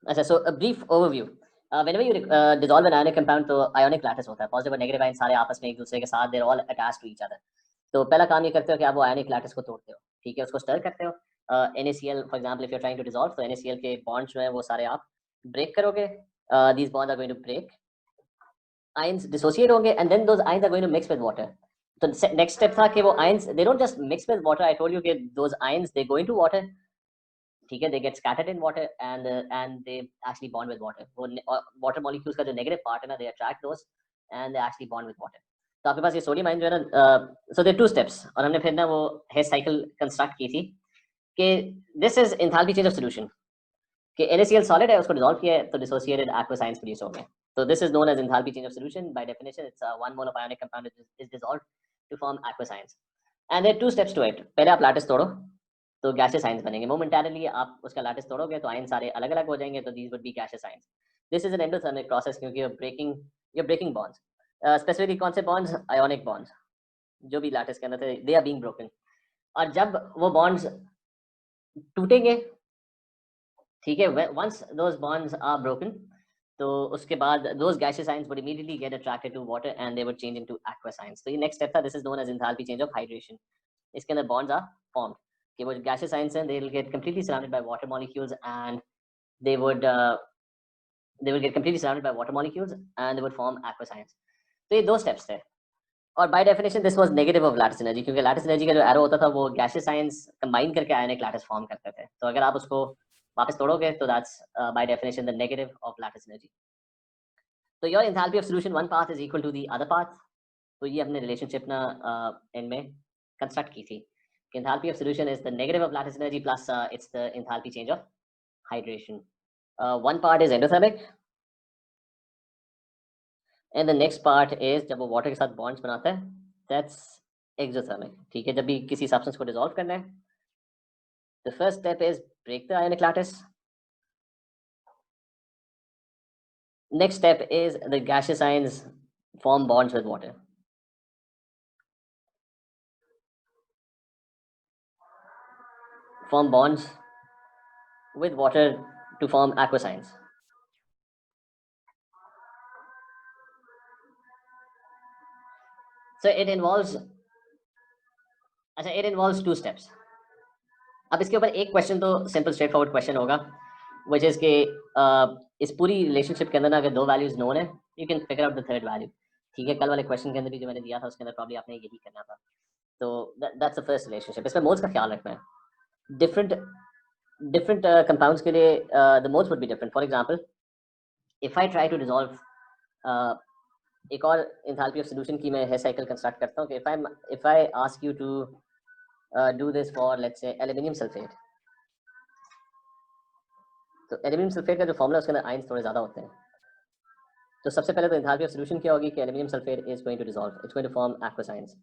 अच्छा, so a brief overview. Whenever you dissolve an ionic compound, तो ionic lattice होता है, पॉजिटिव और नेगेटिव आयन सारे आपस में एक दूसरे के साथ they're all attached to each other. तो पहला काम ये करते हो कि आप वो ionic lattice को तोड़ते हो, ठीक है, उसको स्टर करते हो. NaCl for example, if you're trying to dissolve, तो NaCl के bonds जो हैं वो सारे आप break करोगे. These bonds are going to break. Ions dissociate होंगे and then those ions are going to mix with water. तो next step था कि वो ions they don't just mix with water. I told you कि those ions they go into water. ठीक है, they get scattered in water and they actually bond with water. वो water molecules का जो negative part है ना, they attract those and they actually bond with water. तो आपके पास ये सोडियम आयन जो है ना, so there are two steps, और हमने फिर ना वो हेस साइकिल कंस्ट्रक्ट की थी कि this is enthalpy change of solution, कि NaCl solid है, उसको डिसॉल्व किया है तो डिसोसिएटेड aqueous ions प्रोड्यूस हो गए. So this is known as enthalpy change of solution. By definition, it's 1 mole of ionic compound is dissolved to form aqueous ions. And there are two steps to it. पहले आप lattice तोड़ो तो gaseous ions बनेंगे. Momentarily आप उसका lattice तोड़ोगे तो ion सारे अलग अलग हो जाएंगे, तो these would be gaseous ions. This is an endothermic process क्योंकि you're breaking bonds. स्पेसिफिकली कौन से bonds? आयोनिक bonds जो भी लैटिस के अंदर थे, they are being broken. और जब वो bonds टूटेंगे, ठीक है, once those bonds are broken, तो उसके बाद those gaseous ions would immediately get attracted to water and they would change into aqueous ions. तो ये next step था. This is known as enthalpy change of hydration. इसके अंदर bonds are formed कि वो gaseous ions हैं, they will get completely surrounded by water molecules and they will get completely surrounded by water molecules and they would form aqueous ions. तो ये दो steps थे. और by definition this was negative of lattice energy, क्योंकि lattice energy का जो arrow होता था वो gaseous ions combine करके ionic lattice form करते थे. तो अगर आप उसको वापस तोड़ोगे तो that's by definition the negative of lattice energy. तो your enthalpy of solution one path is equal to the other path. तो ये हमने relationship ना इनमें construct की थी. Enthalpy of solution is the negative of lattice energy plus it's the enthalpy change of hydration. One part is endothermic and the next part is जब वो water के साथ bonds बनाता है, that's exothermic. ठीक है, जब भी किसी substance को dissolve करना है, the first step is break the ionic lattice. Next step is the gaseous ions form bonds with water. Form bonds with water to form aqueous ions. So it involves two steps. अब इसके ऊपर एक question तो simple straight forward question होगा, which is के इस पूरी relationship के अंदर ना अगर दो वैल्यूज नोन है, you can figure out the third value. ठीक है, कल वाले क्वेश्चन के अंदर भी जो मैंने दिया था उसके अंदर प्रॉब्ली आपने यही करना था. तो दैट्स द फर्स्ट रिलेशनशिप. इसमें मोल्स का ख्याल रखना है. डिफरेंट कंपाउंड्स के लिए the moles would be different. For example if I try to dissolve एक और एंथैल्पी ऑफ सॉल्यूशन की मैं हेयर साइकिल कंस्ट्रक्ट करता हूं कि if I ask you to do this for let's say aluminium sulfate. तो एल्यूमिनियम सल्फेट का जो फॉर्मूला उसके अंदर आयंस थोड़े ज़्यादा होते हैं. तो सबसे पहले तो एंथैल्पी ऑफ सॉल्यूशन क्या होगी कि aluminium sulphate is going to dissolve, it's going to form aqueous ions.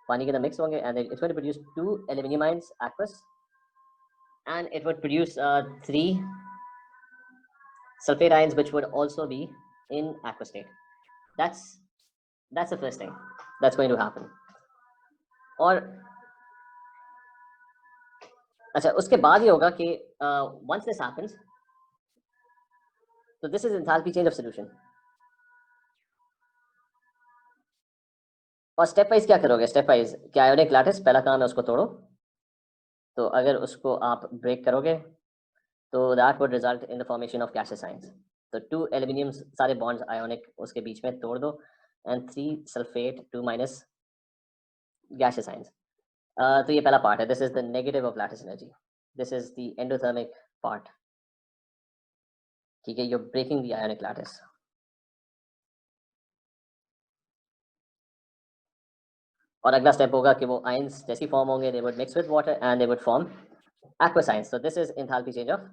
पानी के अंदर मिक्स होंगे and it's going to produce 2 aluminium ions aqueous and it would produce 3 sulfate ions which would also be in aqueous state. That's the first thing that's going to happen. और अच्छा, उसके बाद ये होगा कि once this happens, so this is enthalpy change of solution. और step wise क्या करोगे? स्टेप वाइज क्या आयोनिक लैटिस पहला काम है उसको तोड़ो. तो अगर उसको आप ब्रेक करोगे तो that would result in the formation of gaseous ions. तो 2 एल्यूमिनियम सारे बॉन्ड्स आयोनिक उसके बीच में तोड़ दो and 3 sulphate 2 minus gaseous ions. तो ये पहला पार्ट है. This is the negative of lattice energy. This is the endothermic part. ठीक है, you are breaking the ionic lattice. और अगला स्टेप होगा कि वो आयंस जैसी फॉर्म होंगे, they would mix with water and they would form aqueous ions. So this is enthalpy change of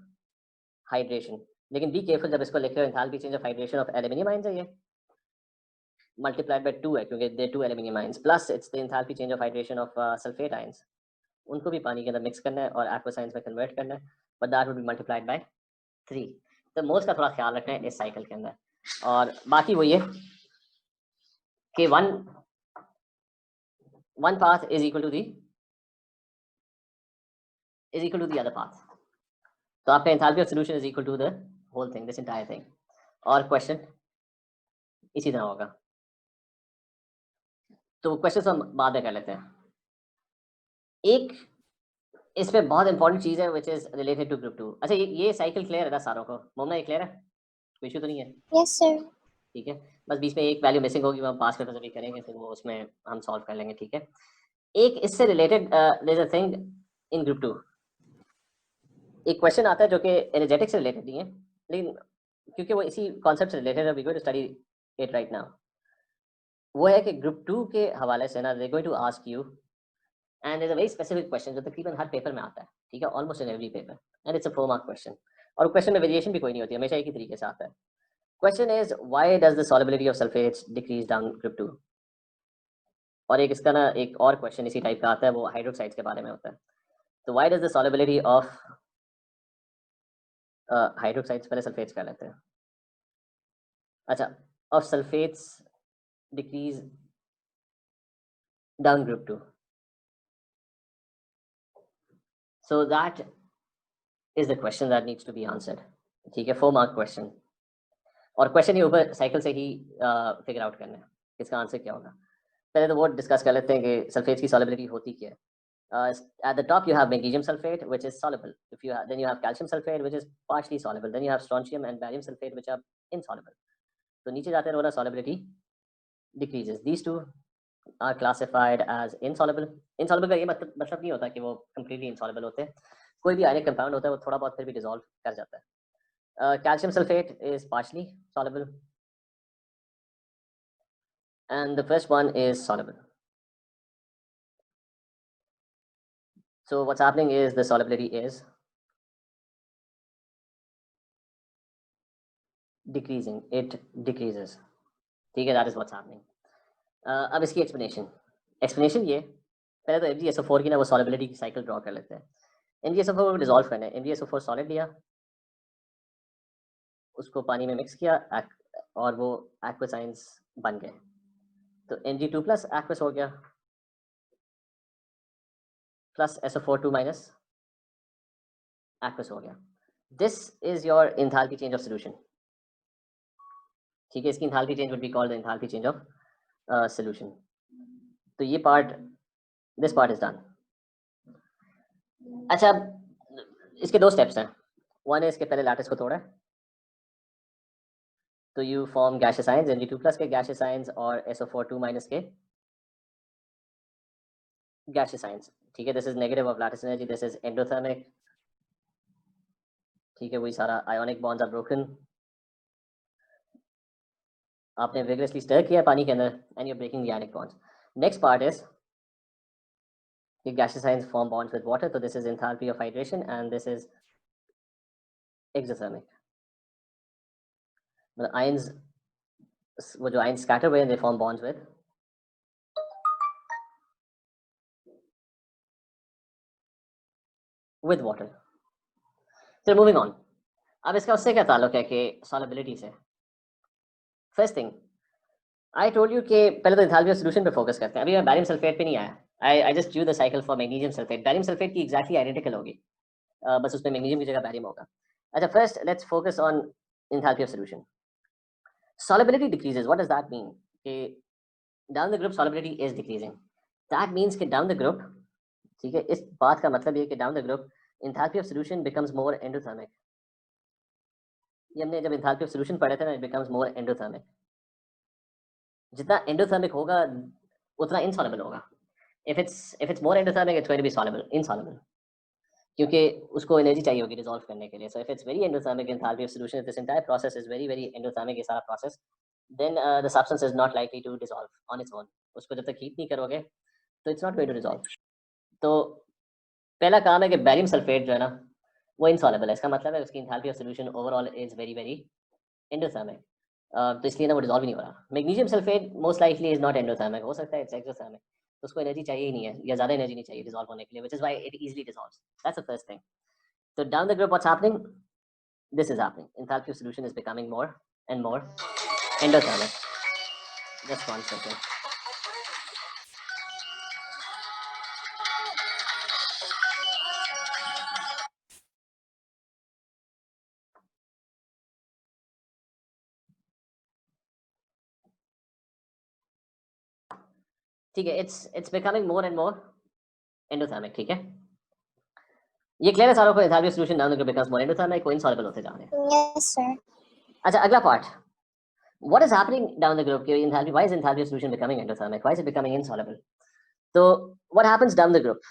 hydration. लेकिन be careful जब इसको लिख रहे हो, enthalpy change of hydration of aluminium ions है ये, multiplied by 2 है क्योंकि they 2 aluminium ions, plus it's the enthalpy change of hydration of sulfate ions. उनको भी पानी के अंदर मिक्स करना है और aqueous ions में कन्वर्ट करना है, but that would be multiplied by 3. तो मोल्स का थोड़ा ख्याल रखना है इस साइकिल के अंदर. और बाकी वो ये कि one path is equal to the other path. तो आपका enthalpy of solution is equal to the whole thing, this entire thing. और क्वेश्चन इसी तरह होगा। तो क्वेश्चन हम बाद में कर लेते हैं। एक इसमें बहुत इंपॉर्टेंट चीज़ है which is related to group 2। अच्छा, ये साइकिल क्लियर है ना सारों को? मोमना ये क्लियर है? कोई इश्यू तो नहीं है? Yes, sir. ठीक है। बस बीच में एक वैल्यू मिसिंग होगी, वो हम पास करते जब करेंगे फिर वो उसमें हम सॉल्व कर लेंगे, ठीक है? एक इससे related there is a thing in group 2। एक क्वेश्चन आता है जो कि एनर्जेटिक्स से रिलेटेड नहीं है, लेकिन क्योंकि वो इसी कॉन्सेप्ट से रिलेटेड है, we going to study it right now. वो है कि ग्रुप 2 के हवाले से ना they going to ask you, and is a very specific question जो तकरीबन हर पेपर में आता है, ठीक है? Almost in every paper, and it's a 4 mark question. और क्वेश्चन में वेरिएशन भी कोई नहीं होती, हमेशा एक ही तरीके से आता है। Question is why does the solubility of sulphates decrease down group 2? और एक इसका ना एक और क्वेश्चन इसी टाइप का आता है, वो हाइड्रोक्साइड्स के बारे में होता है। तो why does the solubility of hydroxides, पहले सल्फेट्स कर लेते हैं। अच्छा, of sulphates decrease down group 2, so that is the question that needs to be answered, ठीक है? 4 मार्क क्वेश्चन, और क्वेश्चन ही ऊपर साइकिल से ही फिगर आउट करना है इसका आंसर क्या होगा। पहले तो वो डिस्कस कर लेते हैं कि सल्फेट्स की सॉलिबिलिटी होती क्या है। At the top you have magnesium sulfate which is soluble. If you have, then you have calcium sulfate which is partially soluble. Then you have strontium and barium sulfate which are insoluble. तो नीचे जाते रहो ना, solubility decreases. These two are classified as insoluble. Insoluble का ये मतलब नहीं होता कि वो completely insoluble होते हैं। कोई भी ionic compound होता है वो थोड़ा बहुत फिर भी dissolve कर जाता है। Calcium sulfate is partially soluble, and the first one is soluble. So what's happening is the solubility is decreasing. It decreases. ठीक है, that is what's happening. अब इसकी एक्सप्लेनेशन ये, पहले तो FgSO4 की ना वो सॉलिबिलिटी की साइकिल ड्रॉ कर लेते हैं। MgSO4 को डिसॉल्व करना है। MgSO4 सॉलिड लिया, उसको पानी में मिक्स किया और वो एक्वस आयंस बन गए। तो Mg2 प्लस एक्वस हो गया, प्लस SO4 2 माइनस एक्वस हो गया। This is your enthalpy change of solution, ठीक है? इसकी enthalpy change would be called the enthalpy change of solution. तो ये part, this part is done. अच्छा, इसके दो स्टेप्स हैं। वन है इसके पहले लैटिस को तोड़ा है, तो you form gaseous ions, Mg2 plus के गैशियस आयंस और SO4 2 माइनस के गैशियस आयंस, ठीक है? This is negative of lattice energy, this is endothermic, ठीक है? वही सारा आयोनिक बॉन्ड्स आर ब्रोकन। आपने विगरसली स्टर किया पानी के अंदर and you are breaking the ionic bonds. Next part is कि gaseous ions form bonds with water, तो this is enthalpy of hydration and this is exothermic. मतलब ions, वो जो आयंस स्कैटर हुए हैं, they form bonds with water. तो moving on, अब इसका उससे क्या ताल्लुक है कि सॉलिबिलिटी से? First thing I told you कि पहले तो एंथैल्पी ऑफ सॉल्यूशन पे फोकस करते हैं। अभी मैं बैरियम सल्फेट पे नहीं आया। I just due the cycle for magnesium sulphate. Barium sulphate की एग्जैक्टली आइडेंटिकल होगी, बस उसमें मैग्नीशियम की जगह बैरियम होगा। अच्छा, first let's focus on enthalpy of solution. Solubility decreases, what does that mean? कि down the group solubility is decreasing, that means कि डाउन द ग्रुप, ठीक है, इस बात का मतलब ये कि down the group enthalpy of solution becomes more endothermic. ये हमने जब एंथैल्पी ऑफ सॉल्यूशन पढ़े थे ना, इट बिकम्स मोर एंडोथर्मिक। जितना एंडोथर्मिक होगा उतना इनसॉल्युबल होगा। If it's more endothermic it's going to be soluble, insoluble, क्योंकि उसको एनर्जी चाहिए होगी डिसॉल्व करने के लिए। So if it's very endothermic enthalpy of solution, this entire process is very very endothermic, ये सारा process, then the substance is not likely to dissolve on its own. उसको जब तक हीट नहीं करोगे तो it's not going to dissolve. तो पहला काम है कि बैरियम सल्फेट जो है ना वो इनसॉल्युबल है। इसका मतलब है उसकी enthalpy of solution overall is very very endothermic. तो इसलिए ना वो डिसॉल्व ही नहीं हो रहा। Magnesium sulphate most likely is not endothermic, हो सकता है इट्स एक्सोथर्मिक, तो उसको एनर्जी चाहिए ही नहीं है, या ज़्यादा एनर्जी नहीं चाहिए डिसॉल्व होने के लिए, which is why it easily dissolves. That's the first thing. So down the group, what's happening? This is happening. Enthalpy of solution is becoming more and more endothermic. Just 1 second. ठीक है, it's becoming more and more endothermic, ठीक है। ये clear है सारों को, enthalpy solution down the group becomes more endothermic, को insoluble होते जा रहे हैं। Yes, sir. अच्छा, अगला part, what is happening down the group कि enthalpy, why is enthalpy of solution becoming endothermic, why is it becoming insoluble? तो what happens down the group,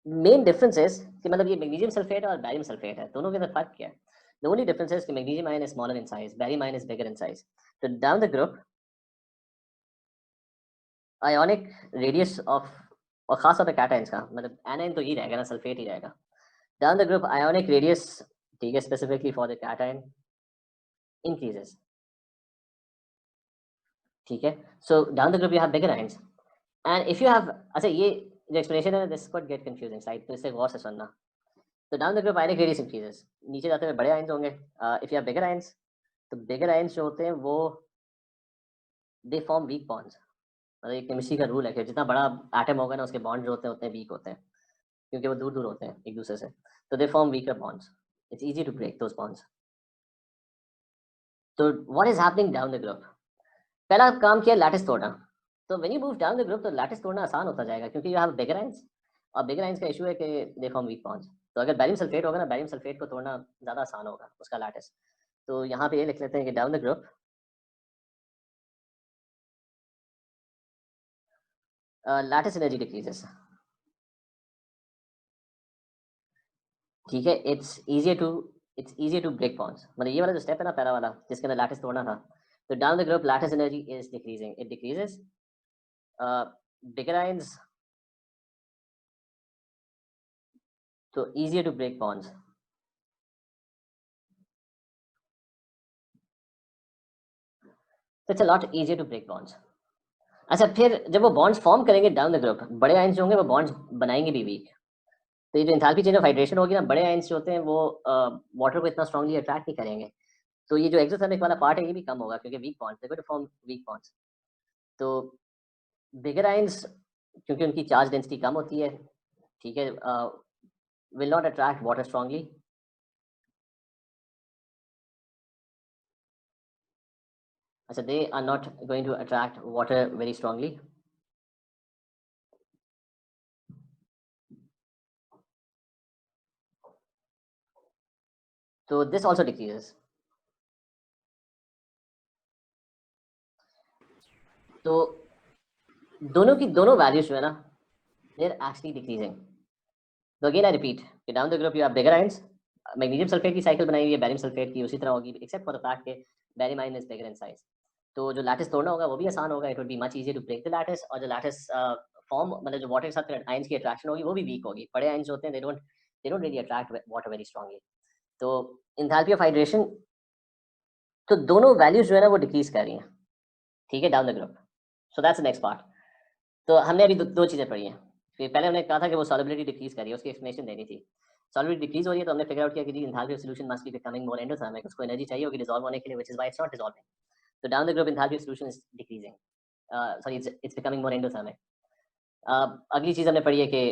main difference is कि मतलब ये मैग्नीशियम सल्फेट और barium sulphate है, दोनों के अंदर फर्क क्या है? द ओनली डिफरेंस इज कि magnesium ion is smaller in size, barium ion is bigger in size. तो down the group ionic radius of, और खास तौर पे कैटायंस का, मतलब एनायन तो ही रहेगा ना, सल्फेट ही रहेगा। Down the group ionic radius, ठीक है, specifically for the cation increases, ठीक है। So down the group you have bigger ions and if you have, अच्छा ये जो एक्सप्लेनेशन है this could get confusing side, तो इसे गौर से सुनना। तो down the group ionic radius increases, नीचे जाते हुए बड़े आयंस होंगे। If you have bigger ions, तो बिगर आयंस जो होते हैं वो दे फॉर्म वीक बॉन्ड्स। मतलब एक केमिस्ट्री का रूल है कि जितना बड़ा एटम होगा ना, उसके बॉन्ड जो होते हैं उतने वीक होते हैं, क्योंकि वो दूर दूर होते हैं एक दूसरे से। तो they form weaker bonds, it's easy to break those bonds. तो what is happening down the group, पहला काम किया लैटिस तोड़ना। तो when you move down the group तो लैटिस तोड़ना आसान होता जाएगा, क्योंकि यू हैव बिगर आयंस, और बिगर आयंस का इशू है कि दे फॉर्म वीक बॉन्ड्स। तो अगर बैरियम सल्फेट होगा ना, बैरियम सल्फेट को तोड़ना ज़्यादा आसान होगा उसका लैटिस। तो यहाँ पे ये लिख लेते हैं कि down the group lattice energy decreases, ठीक है। It's easier to break bonds, मतलब ये वाला जो स्टेप है ना पहला वाला जिसके अंदर लैटिस तोड़ना था, तो down the group lattice energy is decreasing, it decreases, bigger ions, तो easier to break bonds, so it's a lot easier to break bonds। अच्छा, फिर जब वो बॉन्ड्स फॉर्म करेंगे डाउन द ग्रुप, बड़े आयंस जो होंगे वो बॉन्ड्स बनाएंगे भी वीक। तो ये जो एंथैल्पी चेंज ऑफ हाइड्रेशन होगी ना, बड़े आयंस जो होते हैं वो वाटर को इतना स्ट्रांगली अट्रैक्ट नहीं करेंगे। तो ये जो एक्सोथर्मिक वाला पार्ट है ये भी कम होगा, क्योंकि weak bonds, they going to form weak bonds. तो बिगर आयंस, क्योंकि उनकी चार्ज डेंसिटी कम होती है, ठीक है, will not attract water strongly. अच्छा, they are not going to attract water very strongly। So this also decreases। तो दोनों की दोनों वैल्यूज जो है ना, they're actually decreasing। तो अगेन आई रिपीट कि down the group you have bigger ions, magnesium sulphate की साइकिल बनाई हुई है, बैरियम सल्फेट की उसी तरह होगी, एक्सेप्ट फॉर द फैक्ट कि barium ion is bigger in size. तो जो लैटिस तोड़ना होगा वो भी आसान होगा, it would be much easier to break the lattice. और जो लैटिस फॉर्म, मतलब जो वाटर के साथ आयंस की अट्रैक्शन होगी वो भी वीक होगी। बड़े आयंस होते हैं they don't really attract water very strongly. तो एंथैल्पी ऑफ हाइड्रेशन, तो दोनों वैल्यूज जो है ना वो डिक्रीज कर रही हैं, ठीक है, down the group. So that's the next part. तो हमने अभी दो चीज़ें पढ़ी हैं। फिर पहले हमने कहा था कि वो सॉलिबिलिटी डिक्रीज कर रही है, उसकी एक्सप्लेनेशन देनी थी। सॉलिबिलिटी डिक्रीज हो रही है तो हमने फिगर आउट किया कि enthalpy of solution must be becoming more endothermic, उसको एनर्जी चाहिए होगी डिसॉल्व होने के लिए, which is why it's not dissolving. तो down the group enthalpy of solution is decreasing, sorry it's becoming more endothermic. अगली चीज़ हमने पढ़ी है कि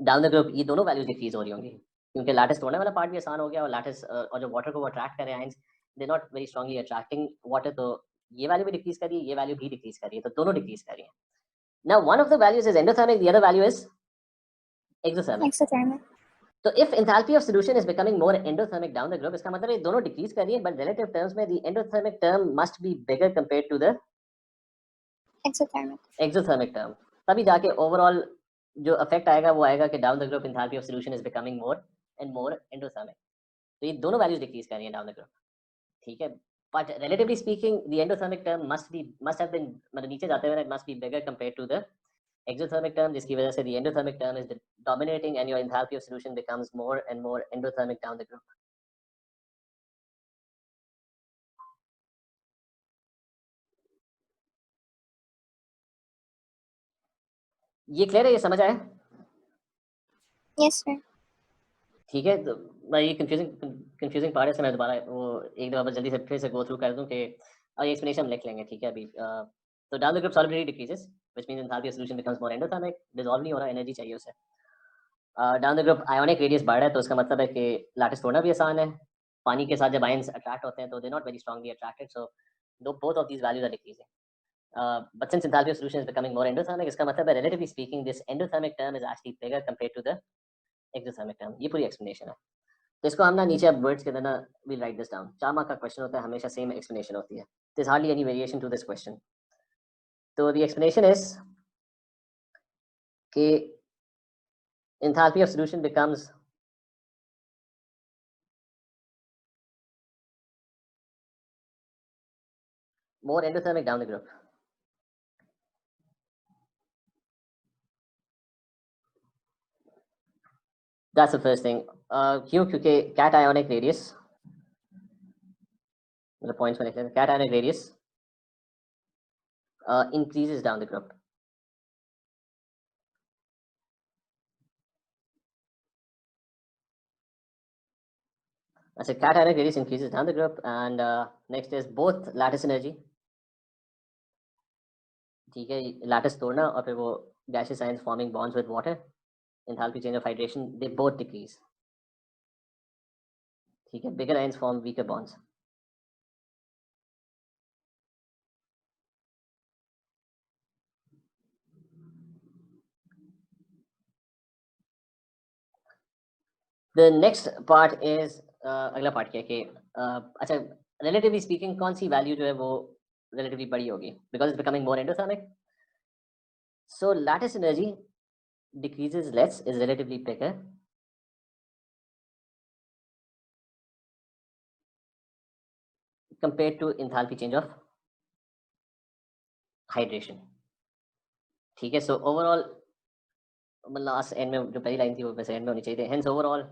डाउन द ग्रुप ये दोनों वैल्यूज डिक्रीज हो रही होंगी, क्योंकि लैटिस तोड़ने वाला पार्ट भी आसान हो गया, और लैटिस और जो वाटर को वो अट्रैक्ट कर रहे हैं ions, they not very strongly attracting water. तो ये वैल्यू भी डिक्रीज कर रही है, ये वैल्यू भी डिक्रीज कर रही है, तो दोनों डिक्रीज कर रही है। Now one of the values is endothermic, the other value is exothermic। Exothermic. तो if enthalpy of solution is becoming more endothermic down the group, इसका मतलब ये दोनों डिक्रीज कर रही है, but relative terms में the endothermic term must be bigger compared to the Exothermic. exothermic term। तभी जाके overall जो effect आएगा वो आएगा कि down the group enthalpy of solution is becoming more and more endothermic। तो ये दोनों values डिक्रीज कर रही हैं down the group, ठीक है। But relatively speaking, the endothermic term must have been, मतलब नीचे जाते हुए it must be bigger compared to the exothermic term, जिसकी वजह से the endothermic term is dominating and your enthalpy of solution becomes more and more endothermic down the group। ये clear है, ये समझ आया? Yes, sir. ठीक है। तो मैं ये कंफ्यूजिंग पार्ट है, इससे मैं दोबारा वो एक दफ़ा जल्दी से फिर से गो थ्रू कर दूं कि ये एक्सप्लेनेशन हम लिख लेंगे, ठीक है। अभी तो down the group solubility decreases, which means enthalpy of solution becomes more endothermic, dissolve नहीं हो रहा, एनर्जी चाहिए उसे। Down the group ionic radius बढ़ रहा है, तो उसका मतलब है कि लैटिस तोड़ना भी आसान है। पानी के साथ जब आयंस अट्रैक्ट होते हैं तो they not very strongly attracted, so both of these values are decreasing. But since enthalpy of solution is becoming more endothermic, इसका मतलब है relatively speaking this endothermic term is actually bigger compared to the exothermic term. ये पूरी explanation है. तो इसको हम ना नीचे अब words के अंदर ना we'll write this down. 4 mark का question होता है, हमेशा same explanation होती है. There's hardly any variation to this question. So the explanation is कि enthalpy of solution becomes more endothermic down the group. That's the first thing. क्यों? क्योंकि cationic radius, the points में लिख लेते हैं, cationic radius increases down the group. I said cationic radius increases down the group, and next is both lattice energy. ठीक है, lattice तोड़ना और फिर वो gaseous ions forming bonds with water, enthalpy change of hydration, they both decrease. ठीक है, bigger ions form weaker bonds. The next part is अगला part क्या है कि अच्छा relatively speaking कौन सी value जो है वो relatively बड़ी होगी because it's becoming more endothermic. So lattice energy decreases less, is relatively bigger. Compared to enthalpy change of hydration. ठीक है, so overall last end में जो पहली line थी वो वैसे end में होनी चाहिए थी. Hence overall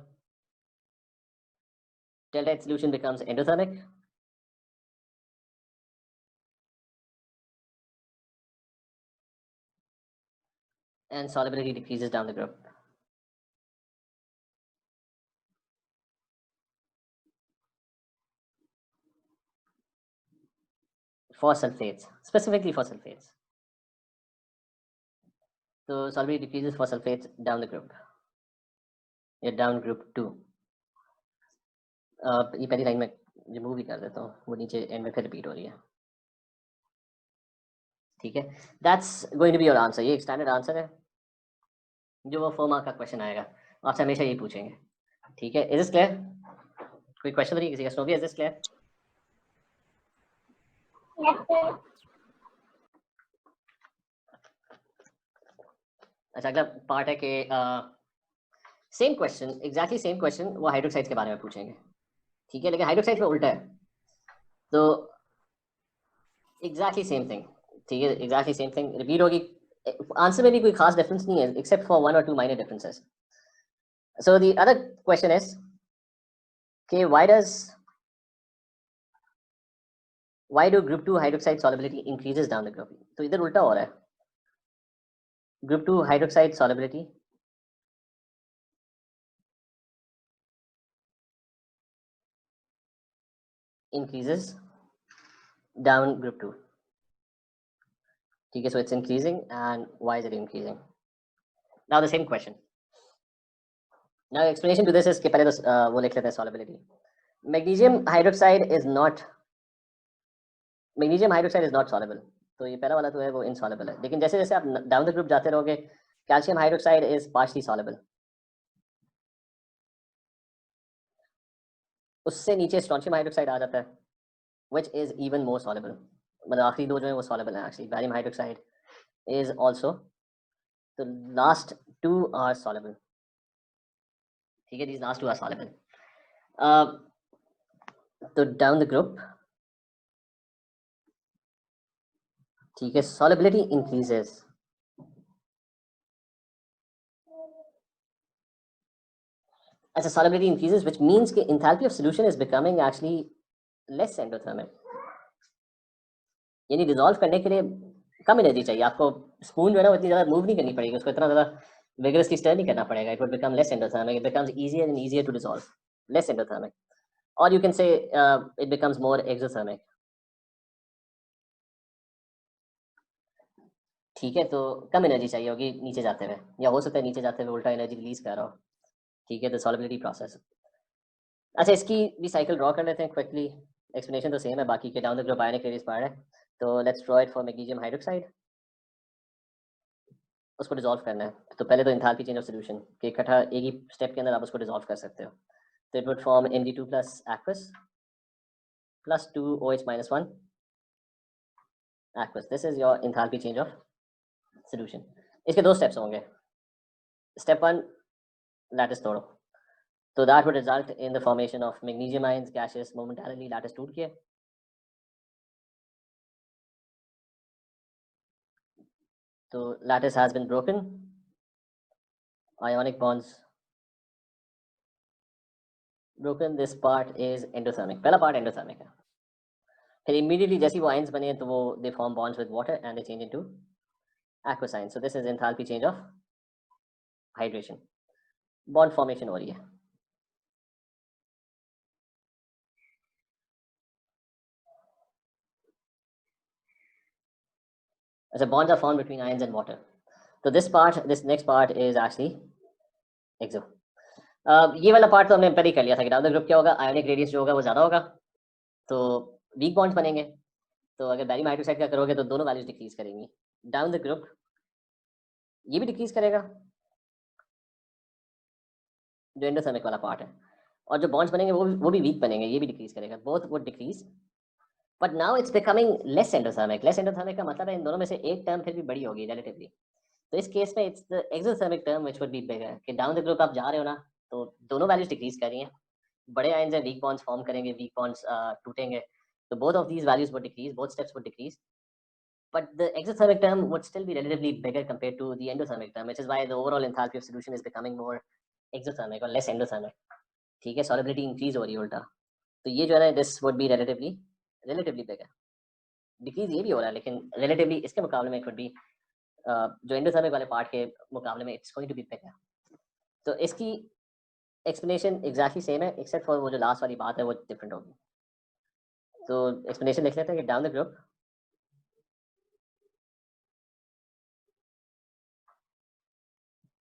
delta H solution becomes endothermic. And solubility decreases down the group. For sulfates, specifically for sulfates. So solubility decreases for sulfates down the group. Yeah, down group 2. ये पहली line में remove भी कर देता हूँ, वो नीचे and में फिर रिपीट हो रही है. ठीक है, that's going to be your answer. ये एक स्टैंडर्ड आंसर है जो वो 4 मार्क का क्वेश्चन आएगा, आपसे हमेशा यही पूछेंगे. ठीक है, इज दिस क्लियर? कोई क्वेश्चन नहीं किसी का? Snowy, is this clear? Yes, sir. अच्छा, अगला पार्ट है कि same question, exactly same question वो हाइड्रोक्साइड्स के बारे में पूछेंगे. ठीक है, लेकिन हाइड्रोक्साइड्स में उल्टा है. तो एग्जैक्टली सेम थिंग. ठीक है, एग्जैक्टली सेम थिंग रिपीट होगी. आंसर में भी कोई खास डिफरेंस नहीं है except for 1 or 2 minor differences. So the other question is कि why do group 2 hydroxide solubility increases down the group? तो इधर उल्टा हो रहा है. Group 2 hydroxide solubility increases down group 2. ठीक है, so it's increasing, and why is it increasing? Now the same question. Now explanation to this is कि पहले तो वो लिख लेते हैं solubility. Magnesium hydroxide is not soluble. तो ये पहला वाला तो है वो insoluble है. लेकिन जैसे जैसे आप down the group जाते रहोगे, calcium hydroxide is partially soluble. उससे नीचे strontium hydroxide आ जाता है, which is even more soluble. मतलब आखिरी दो जो है वो soluble है actually. Barium hydroxide is also, the last two are soluble. ठीक है, these last two are soluble. तो down the group, ठीक है, solubility increases. As a solubility increases, which means कि enthalpy of solution is becoming actually less endothermic. यानी dissolve करने के लिए कम एनर्जी चाहिए आपको. स्पून जो है ना वो इतनी ज़्यादा मूव नहीं करनी पड़ेगी, उसको इतना ज़्यादा vigorously stir नहीं करना पड़ेगा. It would become less endothermic. It becomes easier and easier to dissolve. Less endothermic. Or you can say it becomes more exothermic. ठीक है, तो कम एनर्जी चाहिए होगी नीचे जाते हुए, या हो सकता है नीचे जाते हुए उल्टा एनर्जी रिलीज कर रहा हो. ठीक है, तो सॉलिबिलिटी प्रोसेस. अच्छा, इसकी भी साइकिल ड्रॉ कर लेते हैं क्विकली. एक्सप्लेनेशन तो सेम है बाकी के. Down the group ionic radius बार है, तो let's draw it for magnesium hydroxide. उसको डिसॉल्व करना है, तो पहले तो एंथैल्पी चेंज ऑफ सॉल्यूशन के इकट्ठा एक ही स्टेप के अंदर आप उसको डिसॉल्व कर सकते हो। तो it would form Mg2 plus aqueous plus 2OH-1 aqueous। This is your enthalpy change of solution. इसके दो स्टेप्स होंगे। स्टेप 1, लैटिस तोड़ो, तो that would result in the formation of magnesium ions gases momentarily. Lattice टूट के तो lattice has been broken, ionic bonds broken, this part is endothermic। पहला part endothermic है। फिर immediately जैसे वो ions बने तो वो they form bonds with water and they change into aqueous ions। So this is enthalpy change of hydration, bond formation हो रही है। अच्छा, bonds are formed between ions and water। So this next part is actually exo। ये वाला part तो हमने पहले ही कर लिया था कि डाउन द ग्रुप क्या होगा, आयोनिक रेडियस जो होगा वो ज़्यादा होगा, तो वीक बॉन्ड्स बनेंगे। तो अगर बैरियम हाइड्रोक्साइड का करोगे तो दोनों वैल्यूज डिक्रीज करेंगी। डाउन द ग्रुप ये भी डिक्रीज करेगा, जो एंडोथर्मिक वाला पार्ट है, और जो बॉन्ड्स बनेंगे वो भी वीक बनेंगे, ये भी डिक्रीज करेगा, both would decrease. But now it's becoming less endothermic. Less endothermic का मतलब है इन दोनों में से एक टर्म फिर भी बड़ी होगी रिलेटिवली। तो इस केस में it's the exothermic term which would be bigger, कि डाउन द ग्रुप आप जा रहे हो ना, तो दोनों वैल्यूज डिक्रीज कर रही हैं। बड़े आयंस हैं, वीक बॉन्ड्स फॉर्म करेंगे, वीक बॉन्ड्स टूटेंगे, तो both of these values would decrease, both steps would decrease. But the exothermic term would still be relatively bigger compared to the endothermic term, which is why the overall enthalpy of solution is becoming more exothermic or less endothermic। ठीक है, solubility increase हो रही है उल्टा। तो ये जो है ना, this would be relatively bigger। Decrease ये भी हो रहा है, लेकिन relatively इसके मुकाबले में it would be जो एंडोथर्मिक वाले पार्ट के मुकाबले में it's going to be bigger। तो इसकी एक्सप्लेनेशन एग्जैक्टली सेम है, एक्सेप्ट फॉर वो जो लास्ट वाली बात है वो डिफरेंट होगी। तो एक्सप्लेनेशन लिख लेते हैं कि down the group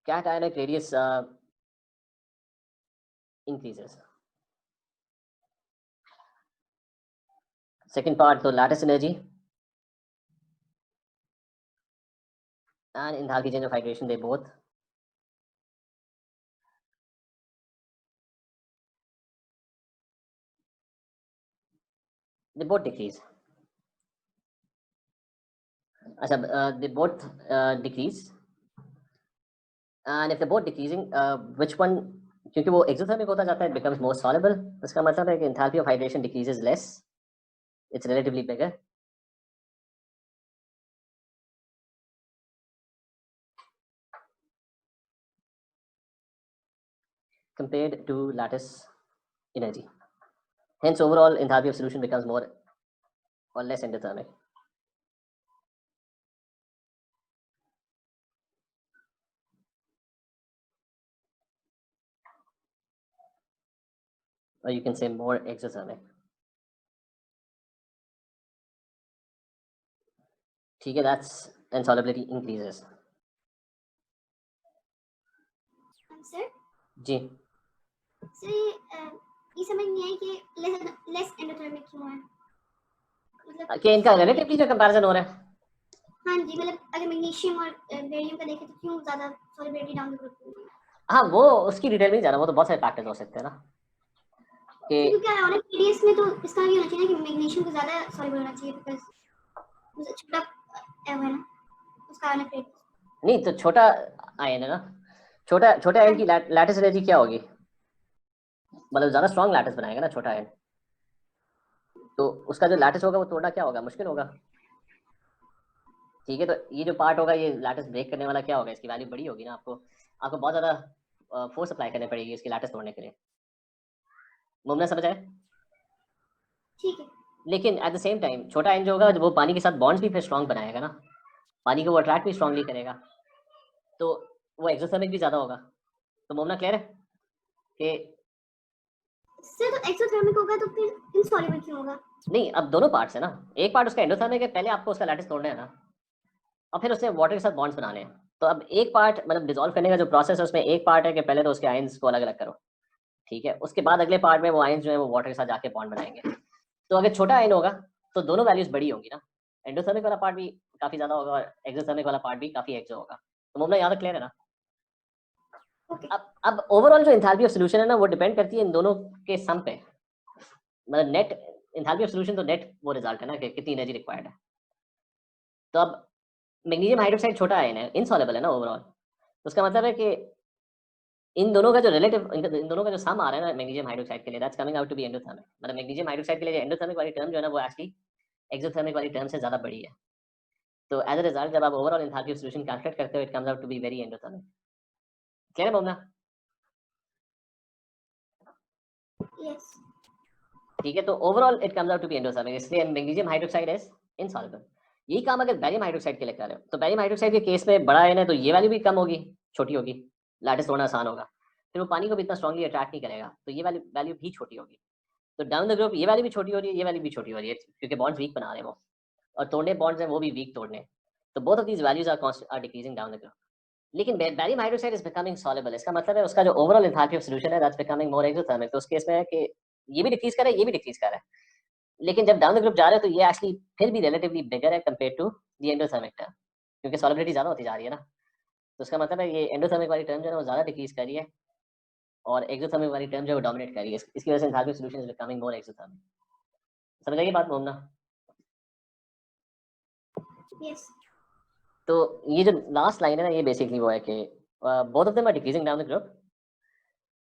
cationic radius increases। Second part, so lattice energy and enthalpy change of hydration, they both decrease। अच्छा, they both decrease, and if they're both decreasing, which one, क्योंकि वो exothermic होता जाता है, it becomes more soluble। इसका मतलब है कि enthalpy of hydration decreases less, it's relatively bigger। compared to lattice energy, hence overall enthalpy of solution becomes more or less endothermic। or you can say more exothermic। ठीक है, that's and solubility increases। Sir ji sir ये समझ नहीं आई कि less endothermic क्यों है, मतलब कि इनका रिलेटिवली जो कंपैरिजन हो रहा है। हाँ जी, मतलब अगर मैग्नीशियम और बेरियम का देखें तो क्यों ज्यादा सॉल्युबिलिटी डाउन द ग्रुप होगी। हाँ, वो उसकी डिटेल में नहीं जाना, वो तो बहुत सारे फैक्टर्स हो सकते हैं ना कि क्योंकि आयोनिक रेडियस में तो इसका ये होना चाहिए कि मैग्नीशियम को ज्यादा सॉल्युबल होना चाहिए, बिकॉज़ छोटा है ना उसका आयोनिक रेडियस। नहीं, तो छोटा आयन है ना, छोटे आयन की लैटिस एनर्जी क्या होगी, मतलब ज्यादा स्ट्रॉन्ग लैटिस बनाएगा ना छोटा आयन, तो उसका जो लैटिस होगा वो तोड़ना क्या होगा, मुश्किल होगा। ठीक है, तो ये जो पार्ट होगा, ये लैटिस ब्रेक करने वाला क्या होगा, इसकी वैल्यू बड़ी होगी ना, आपको बहुत ज्यादा फोर्स अप्लाई करनी पड़ेगी इसकी लैटिस तोड़ने के लिए। मुमना समझ आए? ठीक है, लेकिन एट द सेम टाइम छोटा आयन जो होगा वो पानी के साथ बॉन्ड्स भी फिर स्ट्रॉन्ग बनाएगा ना, पानी को वो अट्रैक्ट भी स्ट्रांगली करेगा, तो वो एक्सोथर्मिक भी ज्यादा होगा। तो मुमना क्लियर है कि सर तो एक्सोथर्मिक होगा तो फिर इनसॉल्युबल क्यों होगा। नहीं, अब दोनों पार्ट्स है ना, एक पार्ट उसका एंडोथर्मिक है, पहले आपको उसका लैटिस तोड़ना है ना, और फिर उससे वाटर के साथ बॉन्ड्स बनाने हैं। तो अब एक पार्ट मतलब डिसॉल्व करने का जो प्रोसेस है उसमें एक पार्ट है कि पहले तो उसके आयंस को अलग अलग करो, ठीक है, उसके बाद अगले पार्ट में वो आयंस जो है वो वाटर के साथ जाके बॉन्ड बनाएंगे। तो अगर छोटा आयन होगा तो दोनों वैल्यूज बड़ी होंगी ना, एंडोथर्मिक वाला पार्ट भी काफी ज्यादा होगा और एक्सोथर्मिक वाला पार्ट भी काफी एक्सो होगा। तो मामला यहाँ तक क्लियर है ना? ओके अब ओवरऑल जो एंथैल्पी ऑफ सॉल्यूशन है ना वो डिपेंड करती है इन दोनों के सम पे। मतलब नेट एंथैल्पी ऑफ सॉल्यूशन तो नेट वो रिजल्ट है ना कि कितनी एनर्जी रिक्वायर्ड है। तो अब मैग्नीशियम हाइड्रोक्साइड छोटा है, इनसॉल्युबल है ना ओवरऑल, तो उसका मतलब है कि इन दोनों का जो रिलेटिव इन दोनों का जो सम आ रहा है ना मैग्नीशियम हाइड्रोक्साइड के लिए, that's coming out to be endothermic. मतलब मैग्नीशियम हाइड्रोक्साइड के लिए एंडोथर्मिक वाली टर्म जो है ना वो एक्चुअली एक्सोथर्मिक वाली टर्म से ज्यादा बड़ी है। तो एज अ रिजल्ट जब आप overall enthalpy of solution calculate करते हो it comes out to be very endothermic. Clear है बोलना? यस ठीक है, तो overall it comes out to be endothermic, इसलिए मैग्नीशियम हाइड्रोक्साइड इज इनसॉल्युबल। यही काम अगर बैरियम हाइड्रोक्साइड के लिए कर रहे हो तो बैरियम हाइड्रोक्साइड के केस में बड़ा है ना, तो ये वैल्यू भी कम होगी, छोटी होगी, लैटिस तोड़ना आसान होगा, फिर वो पानी को भी इतना स्ट्रांगली अट्रैक्ट नहीं करेगा, तो ये वैल्यू भी छोटी होगी। तो डाउन द ग्रुप ये वैल्यू भी छोटी हो रही है, ये वैल्यू भी छोटी हो रही है, क्योंकि बॉन्ड्स वीक बना रहे हैं वो, और तोड़ने बॉन्ड्स हैं वो भी वीक तोड़ने। तो both of these values are decreasing down the group. लेकिन barium hydroxide is becoming soluble, इसका मतलब है उसका जो ओवरऑल एंथैल्पी ऑफ सॉल्यूशन है दैट्स बिकमिंग मोर एक्सोथर्मिक। तो उस केस में है कि ये भी डिक्रीज कर रहा है, ये भी डिक्रीज कर रहा है, लेकिन जब डाउन द ग्रुप जा रहे हो तो ये एक्चुअली फिर भी रिलेटिवली बिगर है compare to the endothermic term, क्योंकि सॉलिबिलिटी ज्यादा होती जा रही है ना। तो उसका मतलब है ये एंडोथर्मिक वाली टर्म जो है वो ज्यादा डिक्रीज कर रही है और एक्सोथर्मिक वाली टर्म जो है वो डोमिनेट कर रही है। इसकी वजह से enthalpy of solution is becoming more exothermic. समझ आइए बात मोमना? यस तो ये जो लास्ट लाइन है ना ये बेसिकली वो है कि both of them are decreasing down the group,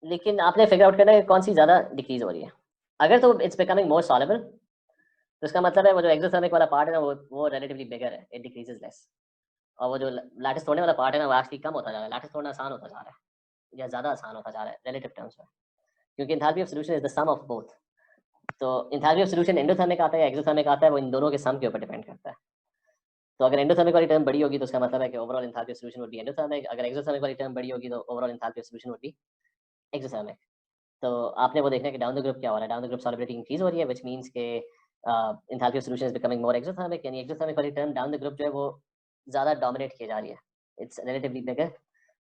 लेकिन आपने फिगर आउट करना है कौन सी ज्यादा डिक्रीज हो रही है। अगर तो इट्स बिकमिंग मोर सॉल्युबल तो इसका मतलब है वो जो एक्सोथर्मिक वाला पार्ट है ना वो रिलेटिवली बिगर है, इट डिक्रीजेस लेस। और वो जो लैटिस तोड़ने वाला पार्ट है ना वो एक्चुअली कम होता जा रहा है, लैटिस तोड़ना आसान होता जा रहा है या ज़्यादा आसान होता जा रहा है रिलेटिव टर्म्स में, क्योंकि enthalpy of solution is the sum of both. तो एंथैल्पी ऑफ सॉल्यूशन एंडोथर्मिक आता है या एक्सोथर्मिक आता है वो इन दोनों के सम के ऊपर डिपेंड करता है। तो अगर एंडोथर्मिक वाली टर्म बड़ी होगी तो उसका मतलब है कि overall enthalpy of solution would be endothermic, अगर एक्सोथर्मिक वाली टर्म बड़ी होगी तो overall enthalpy of solution would be exothermic. तो आपने वो देखना है कि डाउन द ग्रुप क्या हो रहा है, down the group solubility increase हो रही है व्हिच मींस के enthalpy of solution is becoming more exothermic, यानी एक्सोथर्मिक वाली टर्म डाउन द ग्रुप जो है वो ज़्यादा डोमिनेट किए जा रही है, इट्स रिलेटिवली बिगर।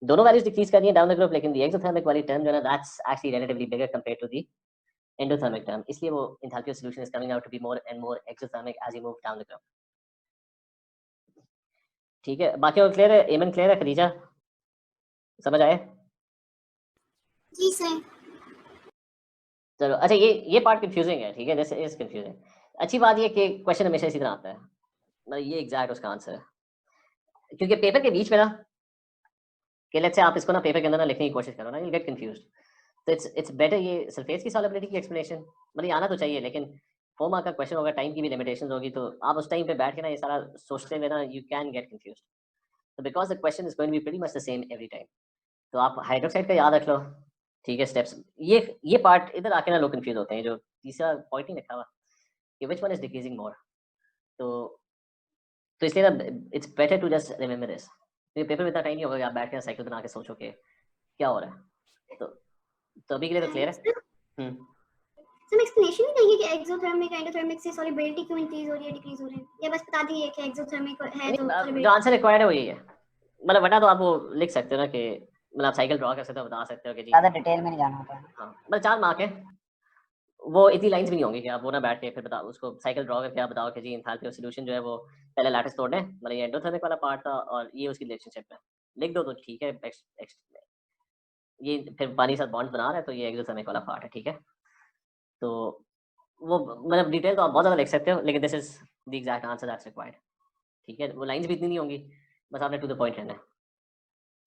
दोनों वैल्यूज डिक्रीज कर रही है डाउन द ग्रुप, लेकिन द एक्सोथर्मिक वाली टर्म जो है ना that's actually relatively bigger compared to the endothermic term, इसलिए वो enthalpy of solution is coming out to be more and more exothermic as you move down the group. ठीक है, बाकी और क्लियर है? एमन क्लियर है? खदीजा समझ आए? जी सर चलो अच्छा, ये पार्ट कंफ्यूजिंग है, ठीक है, दिस इज कंफ्यूजिंग। अच्छी बात ये कि क्वेश्चन हमेशा इसी तरह आता है, मतलब ये एग्जैक्ट उसका आंसर है, क्योंकि पेपर के बीच में ना कि लेट्स से आप इसको ना पेपर के अंदर ना लिखने की कोशिश करो ना, यू गेट कंफ्यूज्ड। तो इट्स बेटर ये सरफेस की सॉलिबिलिटी की एक्सप्लेनेशन मतलब ये आना तो चाहिए, लेकिन 4 मार्क का क्वेश्चन होगा, टाइम की भी लिमिटेशंस होगी, तो आप उस टाइम पे बैठ के ना ये सारा सोचते हुए ना यू कैन गेट कंफ्यूज्ड। तो because the question is going to be pretty much the same every time, तो आप हाइड्रोक्साइड का याद रख लो, ठीक है, स्टेप्स। ये पार्ट इधर आके ना लोग कंफ्यूज होते हैं, जो तीसरा पॉइंट नहीं लिखा हुआ कि which one is decreasing more. तो इसलिए ना it's better to just remember this, क्योंकि पेपर में इतना टाइम नहीं होगा कि आप बैठ के साइकिल बना के सोचो कि क्या हो रहा है। तो अभी के लिए तो क्लियर है। सर एक्सप्लेनेशन नहीं देंगे कि एक्सोथर्मिक एंडोथर्मिक से सॉलिबिलिटी क्यों इंक्रीज हो रही है डिक्रीज हो रही है, या बस बता दिए कि एक्सोथर्मिक है तो जो सॉलिबिलिटी। आंसर रिक्वायर्ड है वो यही है, मतलब वरना तो आप वो लिख सकते हो ना कि मतलब आप साइकिल ड्रॉ कर सकते हो, बता सकते हो कि जी ज़्यादा डिटेल में नहीं जाना होता है। हाँ, मतलब 4 मार्क है, वो इतनी लाइंस भी नहीं होंगी कि आप वो ना बैठ के फिर बताओ उसको साइकिल ड्रॉ करके आप बताओ कि जी एंथैल्पी ऑफ सॉल्यूशन जो है वो पहले लैटिस तोड़ने मतलब ये एंडोथर्मिक वाला पार्ट था और ये उसकी रिलेशनशिप है, लिख दो तो ठीक है। ये फिर पानी के साथ बॉन्ड बना रहा है तो ये एक्सोथर्मिक वाला पार्ट है, ठीक है। तो वो मतलब डिटेल तो आप बहुत ज़्यादा लिख सकते हो, लेकिन this is the exact answer that's required, ठीक है। वो लाइंस भी इतनी नहीं होंगी, बस आपने टू द पॉइंट रहना है,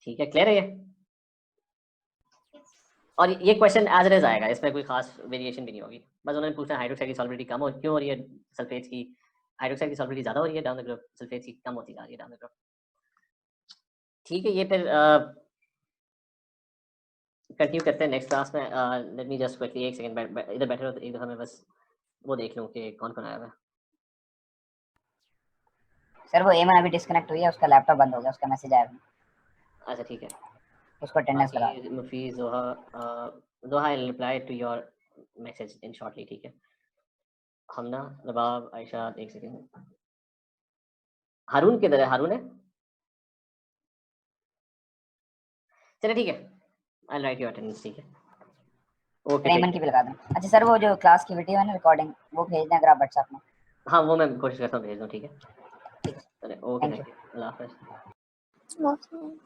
ठीक है, क्लियर है ये? और ये क्वेश्चन एज इट इज आएगा, इसमें कोई खास वेरिएशन भी नहीं होगी, बस उन्होंने पूछा हाइड्रोक्साइड की सॉलिबिलिटी कम हो क्यों हो रही है, सल्फेट्स की हाइड्रोक्साइड की सॉलिबिलिटी ज़्यादा हो रही है डाउन द ग्रुप, सल्फेट्स की कम होती जा रही है डाउन द ग्रुप, ठीक है। ये फिर कंटिन्यू करते हैं नेक्स्ट क्लास में। लेट मी जस्ट क्विकली एक सेकंड इधर बैठे रहो तो एक दफ़ा मैं बस वो देख लूँ कि कौन कौन आया हुआ है। सर वो एमन अभी डिस्कनेक्ट हुई है, उसका लैपटॉप बंद हो गया, उसका मैसेज आया, अच्छा ठीक है, उसको अटेंडेंस लगा। बाकी Mufeez Zoha I reply to your message in shortly, ठीक है। हमना रबाब आयशा एक सेकंड, हारून किधर है? हारून है, चलिए ठीक है, आई राइट योर अटेंडेंस, ठीक है, ओके एमन की भी लगा दें। अच्छा सर वो जो क्लास की वीडियो है ना रिकॉर्डिंग, वो भेज दें अगर आप व्हाट्सएप में। हाँ वो मैं कोशिश करता हूँ भेज दूँ, ठीक है चले okay Thank you. Thank you, अल्लाह हाफिज़। Love you.